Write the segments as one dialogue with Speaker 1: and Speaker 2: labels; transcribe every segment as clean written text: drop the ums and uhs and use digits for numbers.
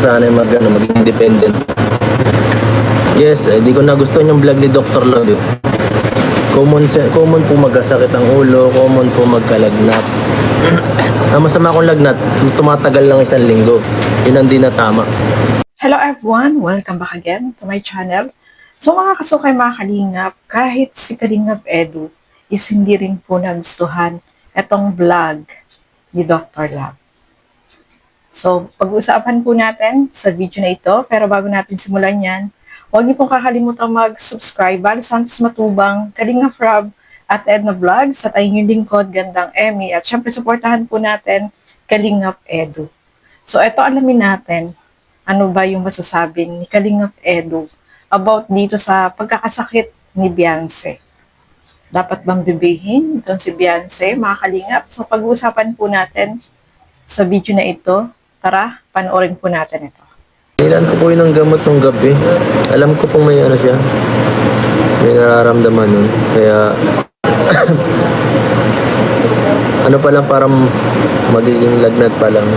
Speaker 1: masasanay maging independent. Yes, di ko nagustuhan yung vlog ni Dr. Love. Common po magkasakit ang ulo, common po magkalagnat. Ang masama kong lagnat, tumatagal lang 1 linggo. Yun ang di na tama.
Speaker 2: Hello everyone! Welcome back again to my channel. So mga kasukay, mga kalingap, kahit si Kalingap Edu is hindi rin po nagustuhan itong vlog ni Dr. Love. So pag-uusapan po natin sa video na ito, pero bago natin simulan yan, huwag niyo pong kakalimutan mag-subscribe. Bali Santos Matubang, Kalingap Rob, at Edna Vlogs, at ay inyong lingkod, Gandang Emmy. At syempre, supportahan po natin Kalingap Edu. So, ito alamin natin, ano ba yung masasabi ni Kalingap Edu about dito sa pagkakasakit ni Beyonce. Dapat bang bibihin itong si Beyonce, mga Kalingap? So, pag-uusapan po natin sa video na ito. Tara, panoorin po natin ito.
Speaker 1: Nilan ko po yun ng gamot ng gabi. Alam ko pong may ano siya. May nararamdaman nun. Kaya, ano pa lang, parang magiging lagnat pa lang.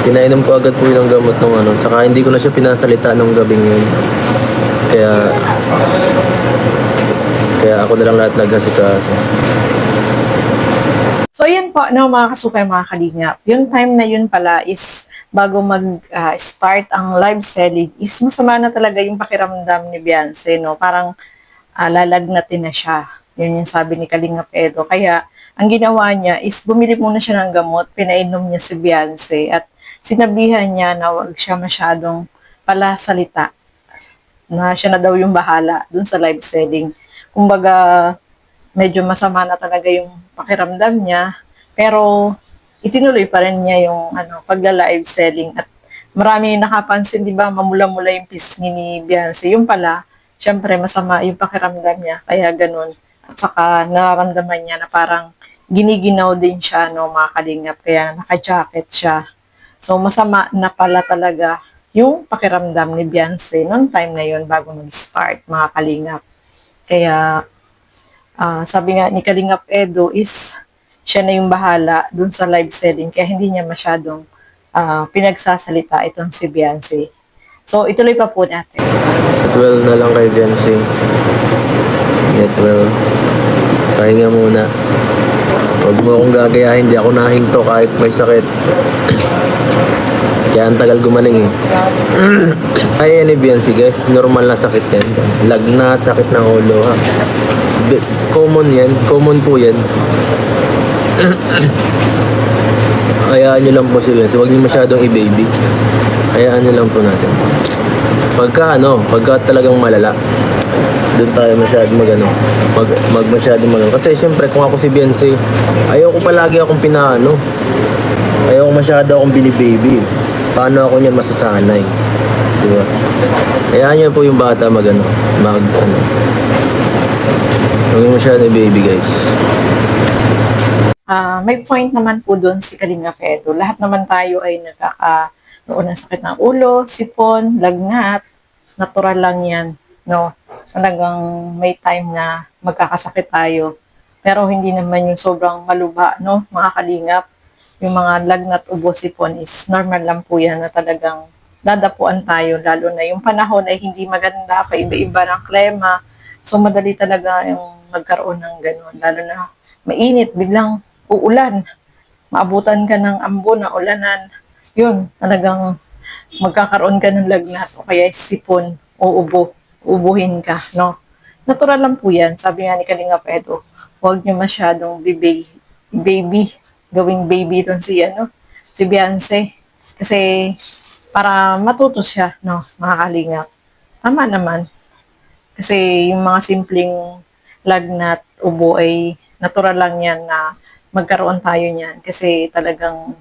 Speaker 1: Pinainom ko agad po yun ng gamot ng ano. Tsaka hindi ko na siya pinasalita nung gabing yun. Kaya ako na lang lahat nagkasikaso.
Speaker 2: So, yan po, no, mga kasukay, mga kalingap. Yung time na yun pala is bago mag-start ang live selling is masama na talaga yung pakiramdam ni Beyonce, no? Parang lalagnatin na siya. Yun yung sabi ni Kalingap Edu. Kaya, ang ginawa niya is bumili muna siya ng gamot, pinainom niya si Beyonce at sinabihan niya na wag siya masyadong palasalita, na siya na daw yung bahala dun sa live selling. Kumbaga, medyo masama na talaga yung pakiramdam niya, pero itinuloy pa rin niya yung pagla-live selling at marami nakapansin, di ba, mamula-mula yung pisngi ni Beyonce. Yung pala, syempre masama yung pakiramdam niya, kaya ganun. At saka nararamdaman niya na parang giniginaw din siya, no, mga kalingap, kaya naka-jacket siya. So masama na pala talaga yung pakiramdam ni Beyonce noong time na yun bago mag-start, mga kalingap. Kaya sabi nga ni Kalingap Edu is siya na yung bahala dun sa live selling, kaya hindi niya masyadong pinagsasalita itong si Beyonce. So, ituloy pa po natin.
Speaker 1: Get well na lang kay Beyonce. Get well. Pahinga muna. Huwag mo akong gagayahin, hindi ako nahinto kahit may sakit. Kaya ang tagal gumaling eh. Ay, yan ni Beyonce guys, normal na sakit yan. Lagnat, sakit ng ulo ha. Common yan, common po yan. Hayaan nyo lang po si Beyonce, huwag nyo masyadong i-baby. Hayaan nyo lang po natin. Pagka talagang malala, doon tayo masyadong masyadong magano. Kasi syempre kung ako si Beyonce, ayoko palagi akong pinaano. Ayoko masyado akong binibaby. Paano ako niyan masasanay? Diba? Hayaan nyo po yung bata Huwag mo siya na baby guys.
Speaker 2: May point naman po doon si Kalingap Edu. Lahat naman tayo ay noon ng sakit ng ulo, sipon, lagnat. Natural lang yan, no? Talagang may time na magkakasakit tayo. Pero hindi naman yung sobrang malubha, no, mga kalingap. Yung mga lagnat, ubo, sipon is normal lang po yan na talagang dadapuan tayo. Lalo na yung panahon ay hindi maganda, paiba-iba ng klima. So, madali talaga yung magkaroon ng gano'n. Lalo na mainit, biglang uulan. Maabutan ka ng ambon na ulanan. Yun, talagang magkakaroon ka ng lagnat o kaya sipon o ubo. Ubuhin ka, no? Natural lang po yan. Sabi nga ni Kalingap Edu, huwag niyo masyadong gawing baby itong si Beyonce. Kasi para matuto siya, no, mga kalingap. Tama naman. Kasi yung mga simpleng lagnat, ubo ay natural lang yan na magkaroon tayo niyan. Kasi talagang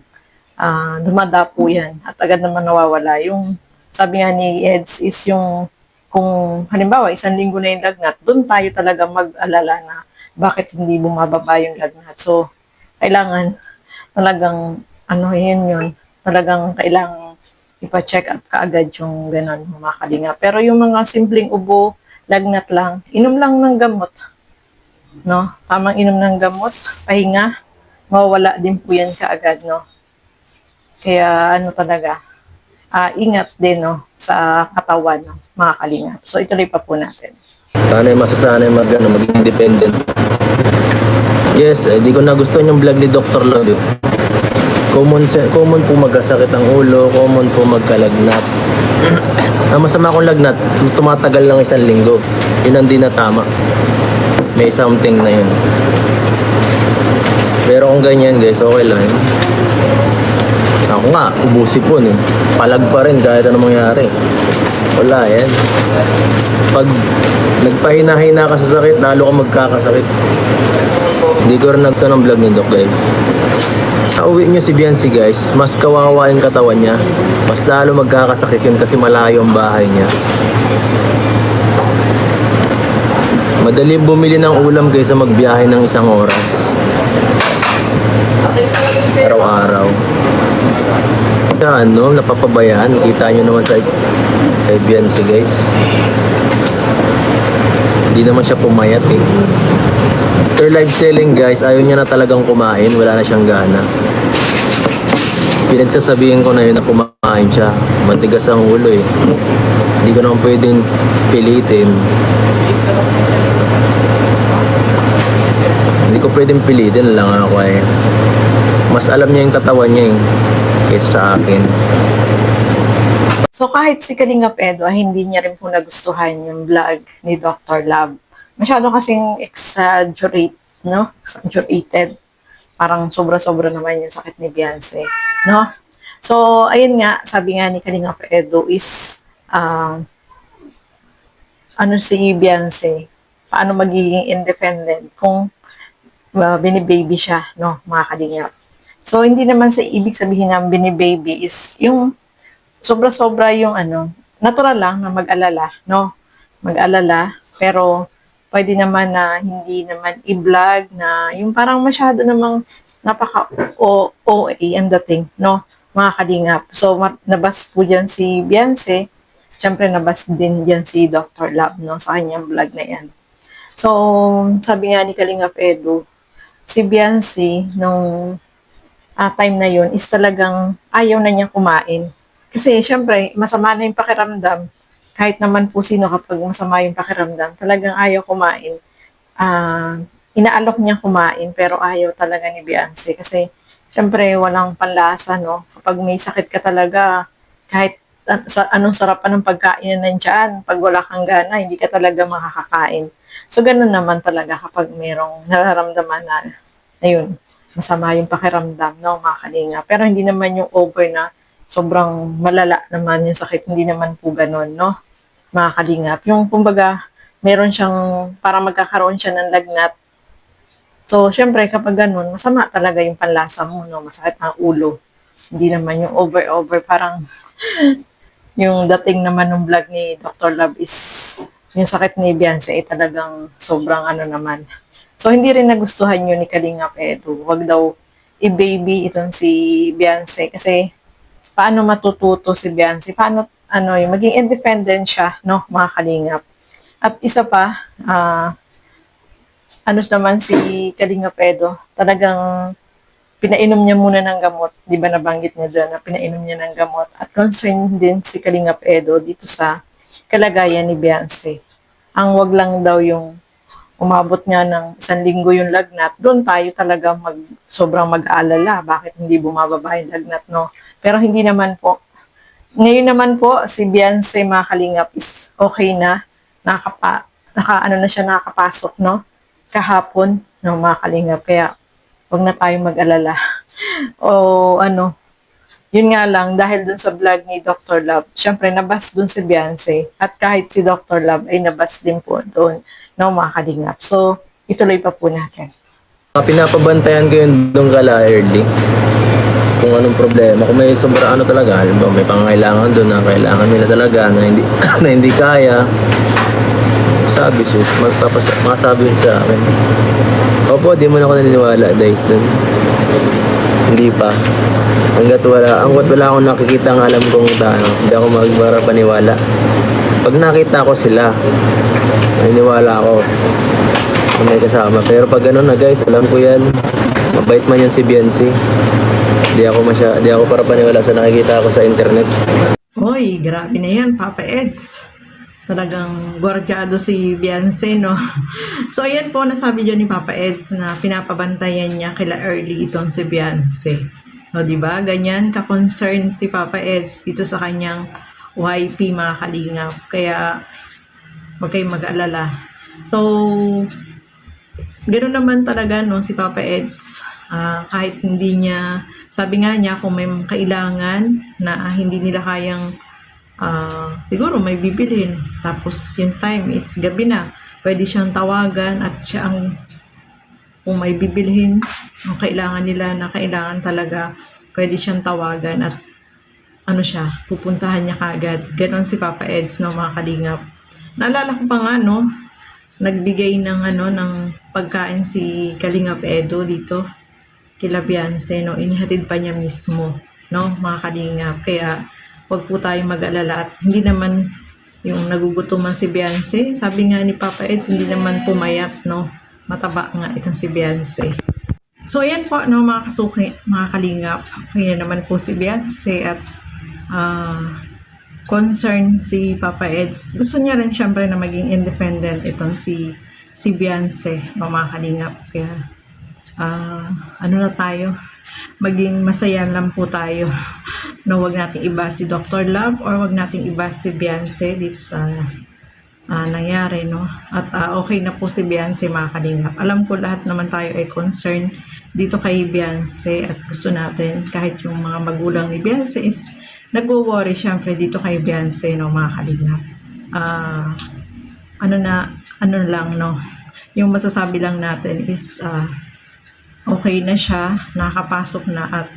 Speaker 2: dumadapo yan at agad naman nawawala. Yung sabi nga ni Eds is yung kung halimbawa 1 linggo na yung lagnat, doon tayo talaga mag-alala na bakit hindi bumababa yung lagnat. So, kailangan talagang yun. Talagang kailangan ipa-check up kaagad yung ganun, mga kalinga. Pero yung mga simpleng ubo, lagnat lang, inom lang ng gamot. No? Tamang inom ng gamot, pahinga, mawawala din po yan kaagad, no? Kaya talaga, ingat din, no, sa katawan, no, mga kalingap. So, ituloy pa po natin.
Speaker 1: Sana masasanay maging independent. Yes, di ko nagustuhan yung vlog ni Dr. Love. Common po magkasakit ang ulo, common po magkalagnat. Ang masama kong lagnat, tumatagal lang 1 linggo. Yun ang di na tama. May something na yun. Pero kung ganyan guys, okay lang. Ako nga, ubusipon eh. Palag pa rin kahit anong mangyari. Wala yan. Pag nagpahina-hina ka sa sakit, lalo ka magkakasakit. Hindi ko rin nagsa ng vlog ni Doc guys. Sa uwi nyo si Biancy guys, mas kawawa yung katawan niya. Mas lalo magkakasakit yun kasi malayo ang bahay niya. Madali bumili ng ulam kaysa magbiyahe ng 1 oras. Araw-araw. Kaya napapabayaan. Kita nyo naman sa Biancy guys. Hindi naman siya pumayat eh. After live selling guys, ayaw niya na talagang kumain. Wala na siyang gana. Pinagsasabihin ko na yun na kumain siya. Matigas ang ulo eh. Hindi ko naman pwedeng pilitin. Hindi ko pwedeng pilitin lang ako eh. Mas alam niya yung katawan niya eh. Kaysa sa akin.
Speaker 2: So, kahit si Kalingap Edo, hindi niya rin po nagustuhan yung vlog ni Dr. Love. Masyado kasing exaggerate, no? Exaggerated. Parang sobra-sobra naman yung sakit ni Biancy, no? So, ayun nga, sabi nga ni Kalingap Edo is, si Biancy, paano magiging independent kung binibaby siya, no, mga kalingap. So, hindi naman sa ibig sabihin ng binibaby is yung sobra-sobra yung natural lang na mag-alala, no? Mag-alala, pero pwede naman na hindi naman i-vlog na yung parang masyado namang napaka-OA ang dating, no? Mga kalingap. So, nabas po dyan si Biancy. Siyempre, nabas din dyan si Dr. Love, no? Sa kanyang vlog na yan. So, sabi nga ni Kalingap Edo, si Biancy, nung time na yun, is talagang ayaw na niya kumain. Kasi, siyempre, masama na yung pakiramdam. Kahit naman po sino kapag masama yung pakiramdam, talagang ayaw kumain. Inaalok niya kumain, pero ayaw talaga ni Biancy. Kasi, siyempre, walang panlasa, no? Kapag may sakit ka talaga, kahit anong sarap pa ng pagkain na nandiyan, pag wala kang gana, hindi ka talaga makakakain. So, ganun naman talaga kapag mayroong nararamdaman na, ayun, masama yung pakiramdam, no, mga kalinga. Pero hindi naman yung over na sobrang malala naman yung sakit. Hindi naman po ganun, no, mga kalingap. Yung, kumbaga, meron siyang, para magkakaroon siya ng lagnat. So, syempre, kapag ganun, masama talaga yung panlasa mo, no, masakit ang ulo. Hindi naman yung over, parang, yung dating naman ng vlog ni Dr. Love is, yung sakit ni Biancy ay talagang sobrang naman. So, hindi rin nagustuhan yun ni Kalingap Edo. Huwag daw i-baby itong si Biancy. Kasi, paano matututo si Biancy? Paano, yung maging independent siya, no, mga Kalingap. At isa pa, naman si Kalingap Edo, talagang pinainom niya muna ng gamot. Di ba nabanggit niya dyan na pinainom niya ng gamot. At concerned din si Kalingap Edo dito sa kalagayan ni Biancy. Ang wag lang daw yung umabot nga ng 1 linggo yung lagnat, doon tayo talaga sobrang mag-aalala. Bakit hindi bumababa yung lagnat, no? Pero hindi naman po. Ngayon naman po, si Biancy, mga kalingap, is okay na. Nakakapasok, no? Kahapon, no, mga kalingap. Kaya, huwag na tayo mag-alala. Yun nga lang, dahil dun sa vlog ni Dr. Love, syempre, nabas dun si Biancy. At kahit si Dr. Love ay nabas din po doon, no, mga kalingap. So, ituloy pa po natin.
Speaker 1: Pinapabantayan ko yun doon kala early. Kung anong problema. Kung may sobra talaga, may pangangailangan doon na kailangan nila talaga na hindi, na hindi kaya. Sabi sus, masabi sa akin. Opo, di mo na ako naniniwala guys doon. Hindi pa. Hanggat wala akong nakikita ang alam kong hindi ako paniwala. Pag nakita ko sila, naniniwala ako na may kasama. Pero pag gano'n na guys, alam ko yan. Mabait man yan si Biancy. Di ako para paniwala sa nakikita ko sa internet.
Speaker 2: Oy, grabe na yan, Papa Eds. Talagang gwardyado si Beyonce, no? So, ayan po, nasabi dyan ni Papa Eds na pinapabantayan niya kila early itong si Beyonce. O, di ba? Ganyan ka-concern si Papa Eds dito sa kanyang YP, mga kalingap. Kaya, huwag kayong mag-alala. So, ganoon naman talaga, no, si Papa Eds. Kahit hindi niya, sabi nga niya, kung may kailangan na hindi nila kayang siguro may bibilhin. Tapos yung time is gabi na. Pwede siyang tawagan at siya ang kung may bibilhin o kailangan nila na kailangan talaga, pwede siyang tawagan at ano siya, pupuntahan niya kagad. Ganon si Papa Eds, no, mga kalingap. Naalala ko pa nga, no, nagbigay ng ano ng pagkain si Kalingap Edo dito kila Beyonce, no, inihatid pa niya mismo, no, mga kalingap. Kaya wag po tayong mag-alala at hindi naman yung nagugutuman si Beyonce. Sabi nga ni Papa Eds, hindi naman pumayat, no, mataba nga itong si Beyonce. So ayan po, no, mga kasuki, mga kalingap, kaya naman po si Beyonce at concern si Papa Eds. Gusto niya rin syempre na maging independent itong si Beyonce, mga kalingap. Kaya ano na tayo, maging masaya lang po tayo. No, wag nating iba si Dr. Love or wag nating iba si Beyonce dito sa nangyari, no. At okay na po si Beyonce, mga kalingap. Alam ko lahat naman tayo ay concern dito kay Beyonce at gusto natin kahit yung mga magulang ni Beyonce is nagwo-worry syempre dito kay Beyonce, no, mga kalingap. Ano lang, no, yung masasabi lang natin is okay na siya, nakakapasok na at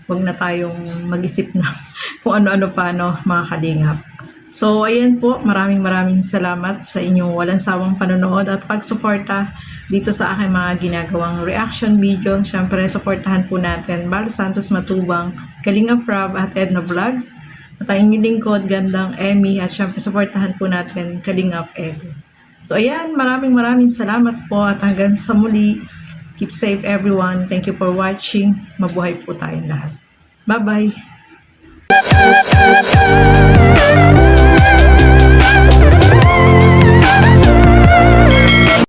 Speaker 2: wag na tayong mag-isip na kung ano-ano pa, no, mga kalingap. So, ayan po, maraming salamat sa inyong walang sawang panonood at pagsuporta dito sa aking mga ginagawang reaction video. Siyempre, suportahan po natin Bal Santos Matubang, Kalingap Rob at Edna Vlogs. At ang inyong lingkod, Gandang Emmy, at siyempre, suportahan po natin Kalingap Edo. So, ayan, maraming salamat po at hanggang sa muli. Keep safe everyone. Thank you for watching. Mabuhay po tayong lahat. Bye-bye!